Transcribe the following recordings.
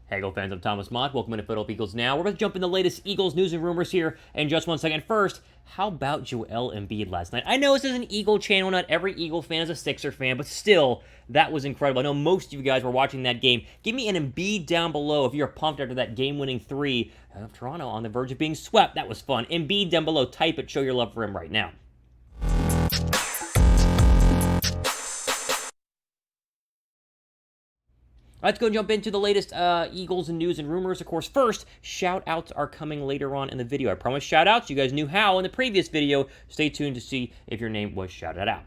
Hey, Eagle fans, I'm Thomas Mott. Welcome to Philadelphia Eagles Now. We're about to jump in the latest Eagles news and rumors here in just 1 second. First, how about Joel Embiid last night? I know this is an Eagle channel. Not every Eagle fan is a Sixer fan, but still, that was incredible. I know most of you guys were watching that game. Give me an Embiid down below if you're pumped after that game-winning three of Toronto on the verge of being swept. That was fun. Embiid down below. Type it. Show your love for him right now. Let's go and jump into the latest Eagles and news and rumors. Of course, first, shout-outs are coming later on in the video. I promised shout-outs. You guys knew how in the previous video. Stay tuned to see if your name was shouted out.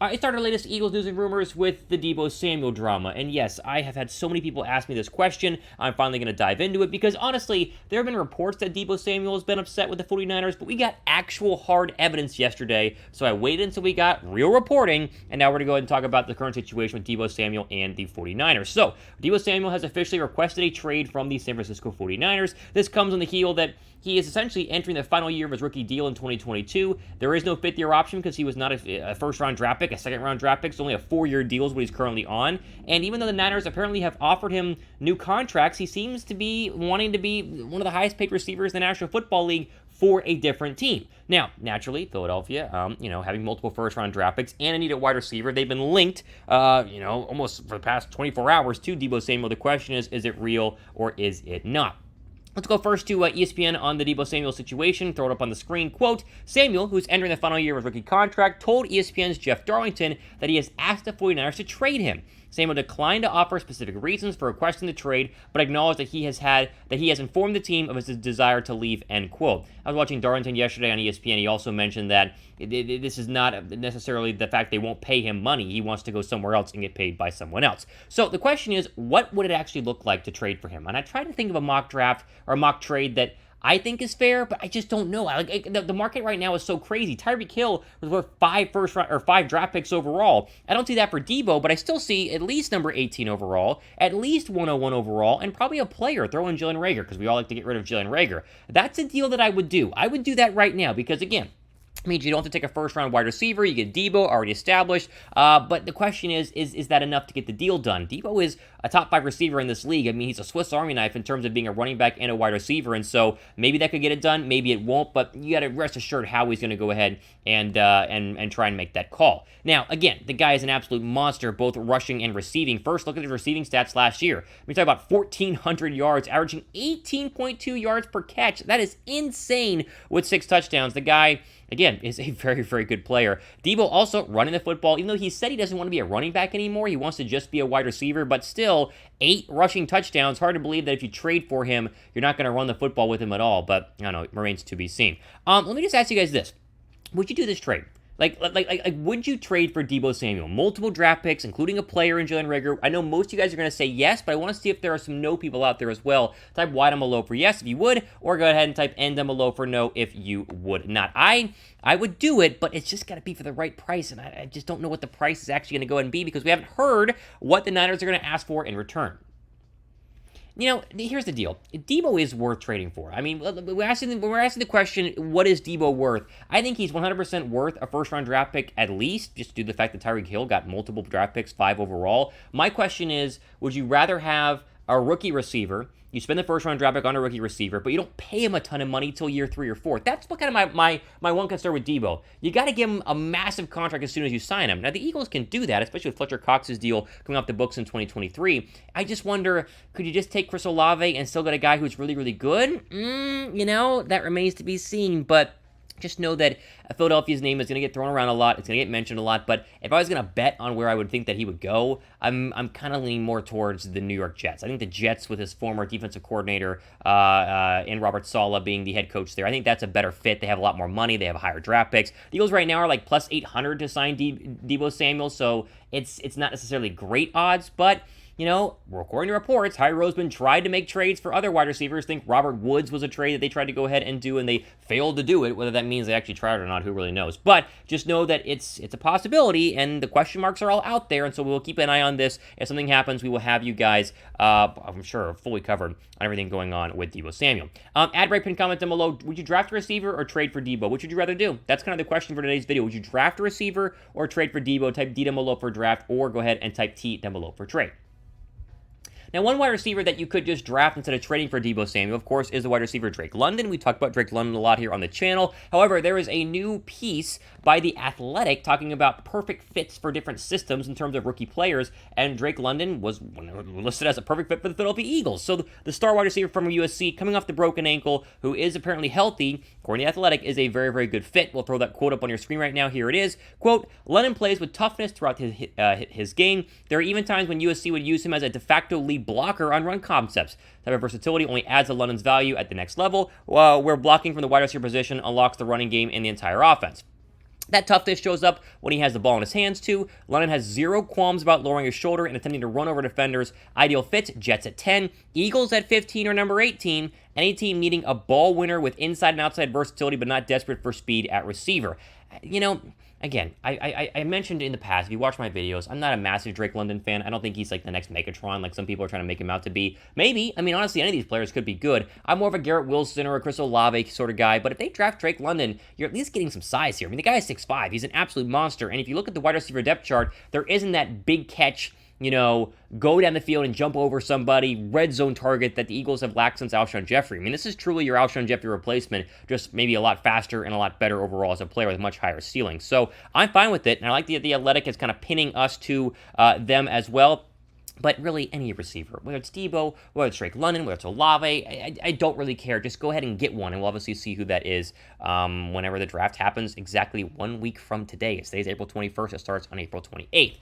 I started our latest Eagles news and rumors with the Deebo Samuel drama, and yes, I have had so many people ask me this question. I'm finally going to dive into it, because honestly, there have been reports that Deebo Samuel has been upset with the 49ers, but we got actual hard evidence yesterday, so I waited until we got real reporting, and now we're going to go ahead and talk about the current situation with Deebo Samuel and the 49ers. So, Deebo Samuel has officially requested a trade from the San Francisco 49ers. This comes on the heel that he is essentially entering the final year of his rookie deal in 2022. There is no fifth-year option because he was not a first-round draft pick, a second-round draft pick. It's only a 4-year deal is what he's currently on. And even though the Niners apparently have offered him new contracts, he seems to be wanting to be one of the highest-paid receivers in the National Football League for a different team. Now, naturally, Philadelphia, having multiple first-round draft picks and a needed wide receiver, they've been linked, almost for the past 24 hours to Deebo Samuel. The question is it real or is it not? Let's go first to ESPN on the Deebo Samuel situation. Throw it up on the screen. Quote, Samuel, who's entering the final year of his rookie contract, told ESPN's Jeff Darlington that he has asked the 49ers to trade him. Samuel declined to offer specific reasons for requesting the trade, but acknowledged that he has informed the team of his desire to leave, end quote. I was watching Darlington yesterday on ESPN. He also mentioned that this is not necessarily the fact they won't pay him money. He wants to go somewhere else and get paid by someone else. So the question is, what would it actually look like to trade for him? And I tried to think of a mock draft or a mock trade that I think is fair, but I just don't know. The market right now is so crazy. Tyreek Hill was worth 5 draft picks overall. I don't see that for Deebo, but I still see at least number 18 overall, at least 101 overall, and probably a player. Throw in Jalen Reagor, because we all like to get rid of Jalen Reagor. That's a deal that I would do. I would do that right now, because again, means you don't have to take a first-round wide receiver. You get Deebo already established. But the question is that enough to get the deal done? Deebo is a top 5 receiver in this league. I mean, he's a Swiss Army knife in terms of being a running back and a wide receiver. And so maybe that could get it done. Maybe it won't. But you got to rest assured how he's going to go ahead and try and make that call. Now, again, the guy is an absolute monster, both rushing and receiving. First, look at his receiving stats last year. We talk about 1,400 yards, averaging 18.2 yards per catch. That is insane with 6 touchdowns. The guy, again, is a very, very good player. Deebo also running the football, even though he said he doesn't want to be a running back anymore. He wants to just be a wide receiver, but still, 8 rushing touchdowns. Hard to believe that if you trade for him, you're not going to run the football with him at all, but I don't know, it remains to be seen. Let me just ask you guys this. Would you do this trade? Like, would you trade for Deebo Samuel? Multiple draft picks, including a player in Jalen Reagor. I know most of you guys are going to say yes, but I want to see if there are some no people out there as well. Type Y down below for yes if you would, or go ahead and type N down below for no if you would not. I would do it, but it's just got to be for the right price, and I just don't know what the price is actually going to go ahead and be, because we haven't heard what the Niners are going to ask for in return. You know, here's the deal. Deebo is worth trading for. I mean, when we're asking the question, what is Deebo worth? I think he's 100% worth a first-round draft pick at least, just due to the fact that Tyreek Hill got multiple draft picks, 5 overall. My question is, would you rather have a rookie receiver? You spend the first-round draft pick on a rookie receiver, but you don't pay him a ton of money till year 3 or 4. That's what kind of my one concern with Deebo. You got to give him a massive contract as soon as you sign him. Now, the Eagles can do that, especially with Fletcher Cox's deal coming off the books in 2023. I just wonder, could you just take Chris Olave and still get a guy who's really, really good? That remains to be seen, but just know that Philadelphia's name is going to get thrown around a lot. It's going to get mentioned a lot. But if I was going to bet on where I would think that he would go, I'm kind of leaning more towards the New York Jets. I think the Jets, with his former defensive coordinator in Robert Saleh being the head coach there, I think that's a better fit. They have a lot more money. They have higher draft picks. The Eagles right now are like plus 800 to sign Deebo Samuel, so it's not necessarily great odds, but according to reports, Howie Roseman tried to make trades for other wide receivers. Think Robert Woods was a trade that they tried to go ahead and do, and they failed to do it. Whether that means they actually tried or not, who really knows? But just know that it's a possibility, and the question marks are all out there, and so we'll keep an eye on this. If something happens, we will have you guys, I'm sure, fully covered on everything going on with Deebo Samuel. Add right pin comment down below. Would you draft a receiver or trade for Deebo? Which would you rather do? That's kind of the question for today's video. Would you draft a receiver or trade for Deebo? Type D down below for draft, or go ahead and type T down below for trade. Now, one wide receiver that you could just draft instead of trading for Deebo Samuel, of course, is the wide receiver Drake London. We talk about Drake London a lot here on the channel. However, there is a new piece by The Athletic talking about perfect fits for different systems in terms of rookie players, and Drake London was listed as a perfect fit for the Philadelphia Eagles. So the star wide receiver from USC, coming off the broken ankle, who is apparently healthy, according to The Athletic, is a very, very good fit. We'll throw that quote up on your screen right now. Here it is. Quote, London plays with toughness throughout his game. There are even times when USC would use him as a de facto lead blocker on run concepts. That type of versatility only adds to London's value at the next level, where blocking from the wide receiver position unlocks the running game in the entire offense. That toughness shows up when he has the ball in his hands, too. London has zero qualms about lowering his shoulder and attempting to run over defenders. Ideal fit, Jets at 10, Eagles at 15 or number 18. Any team needing a ball winner with inside and outside versatility but not desperate for speed at receiver. You know, again, I mentioned in the past, if you watch my videos, I'm not a massive Drake London fan. I don't think he's like the next Megatron, like some people are trying to make him out to be. Maybe, I mean, honestly, any of these players could be good. I'm more of a Garrett Wilson or a Chris Olave sort of guy, but if they draft Drake London, you're at least getting some size here. I mean, the guy is 6'5". He's an absolute monster, and if you look at the wide receiver depth chart, there isn't that big catch, you know, go down the field and jump over somebody, red zone target that the Eagles have lacked since Alshon Jeffrey. I mean, this is truly your Alshon Jeffrey replacement, just maybe a lot faster and a lot better overall as a player with a much higher ceiling. So I'm fine with it, and I like the Athletic is kind of pinning us to them as well. But really, any receiver, whether it's Deebo, whether it's Drake London, whether it's Olave, I don't really care. Just go ahead and get one, and we'll obviously see who that is whenever the draft happens, exactly 1 week from today. Today's April 21st. It starts on April 28th.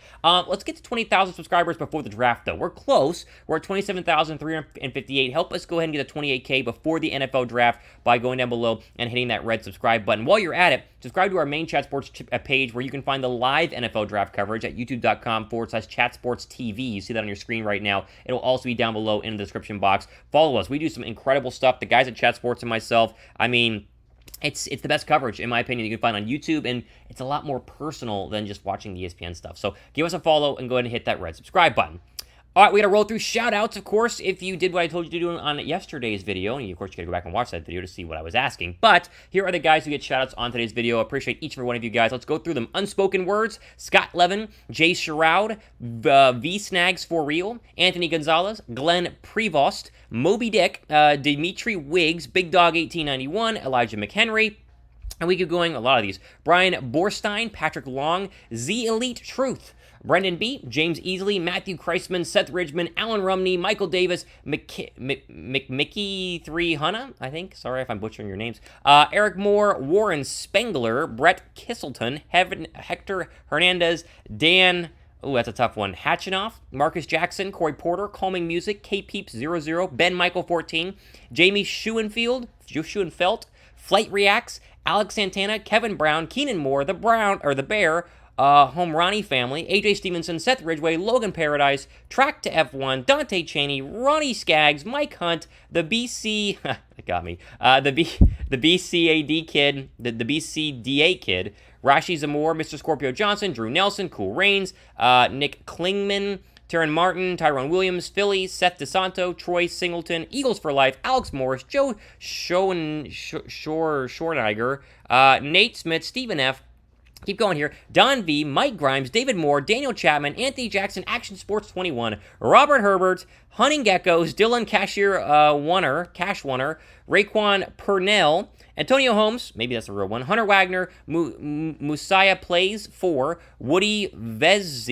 Let's get to 20,000 subscribers before the draft, though. We're close. We're at 27,358. Help us go ahead and get a 28K before the NFL draft by going down below and hitting that red subscribe button. While you're at it, subscribe to our main Chat Sports page where you can find the live NFL draft coverage at youtube.com/chatsportstv. You see that on your screen right now. It'll also be down below in the description box. Follow us. We do some incredible stuff. The guys at Chat Sports and myself, I mean, it's the best coverage, in my opinion, you can find on YouTube, and it's a lot more personal than just watching the ESPN stuff. So give us a follow and go ahead and hit that red subscribe button. All right, we got to roll through shout-outs, of course, if you did what I told you to do on yesterday's video, and of course, you got to go back and watch that video to see what I was asking. But here are the guys who get shout-outs on today's video. I appreciate each and every one of you guys. Let's go through them. Unspoken Words, Scott Levin, Jay Sherrod, V-Snags for Real, Anthony Gonzalez, Glenn Prevost, Moby Dick, Dimitri Wiggs, Big Dog 1891, Elijah McHenry, and we keep going, a lot of these. Brian Borstein, Patrick Long, Z Elite Truth, Brendan B., James Easley, Matthew Kreisman, Seth Ridgman, Alan Rumney, Michael Davis, Mickey 3 Hunna, I think. Sorry if I'm butchering your names. Eric Moore, Warren Spengler, Brett Kissleton, Hector Hernandez, Dan... Oh, that's a tough one. Hatchinoff, Marcus Jackson, Corey Porter, Calming Music, K-Peeps00, Ben Michael 14, Jamie Schuenfeld, Flight Reacts, Alex Santana, Kevin Brown, Keenan Moore, the Bear, Homrani family, AJ Stevenson, Seth Ridgway, Logan Paradise, Track to F1, Dante Cheney, Ronnie Skaggs, Mike Hunt, the BC, that got me, the BCAD kid, the BCDA kid, Rashi Zamor, Mr. Scorpio Johnson, Drew Nelson, Cool Reigns, Nick Klingman, Taryn Martin, Tyrone Williams, Philly, Seth DeSanto, Troy Singleton, Eagles for Life, Alex Morris, Joe Schorniger, Nate Smith, Stephen F., keep going here. Don V, Mike Grimes, David Moore, Daniel Chapman, Anthony Jackson, Action Sports 21, Robert Herbert, Hunting Geckos, Dylan Cash Wunner, Raekwon Purnell, Antonio Holmes, maybe that's a real one, Hunter Wagner, Musiah Plays 4, Woody Vezse,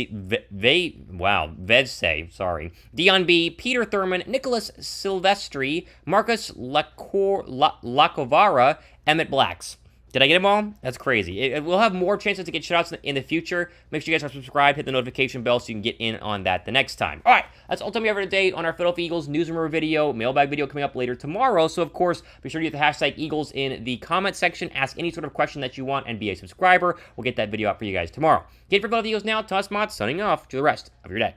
Dion B, Peter Thurman, Nicholas Silvestri, Marcus Lacovara, Emmett Blacks. Did I get them all? That's crazy. We'll have more chances to get shoutouts in the future. Make sure you guys are subscribed, hit the notification bell so you can get in on that the next time. All right, that's all time we have for today on our Philadelphia Eagles news and rumor video, mailbag video coming up later tomorrow. So, of course, be sure to get the hashtag Eagles in the comment section. Ask any sort of question that you want and be a subscriber. We'll get that video out for you guys tomorrow. Get it for Philadelphia Eagles now. Toss Mods signing off to the rest of your day.